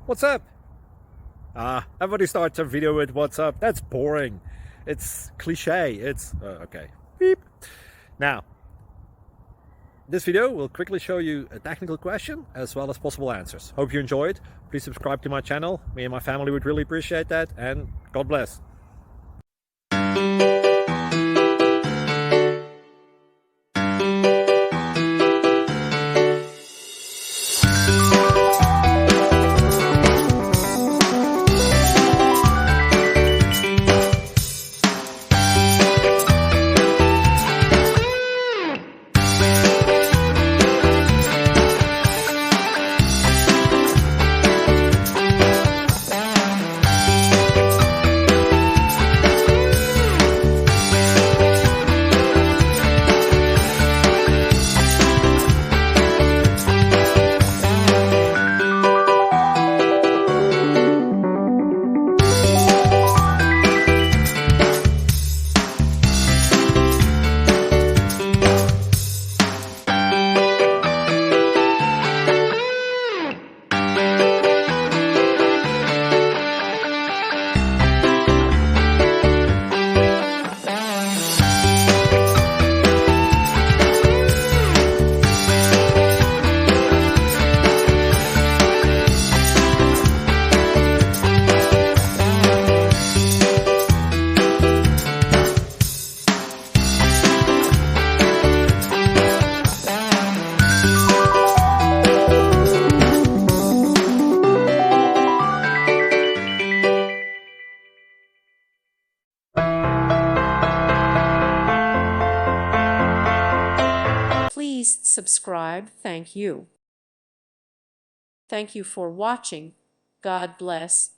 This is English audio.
What's up? Everybody starts a video with what's up. That's boring. It's cliche. It's okay. Beep. Now, this video will quickly show you a technical question as well as possible answers. Hope you enjoyed. Please subscribe to my channel. Me and my family would really appreciate that, and God bless. Please subscribe. Thank you. Thank you for watching. God bless.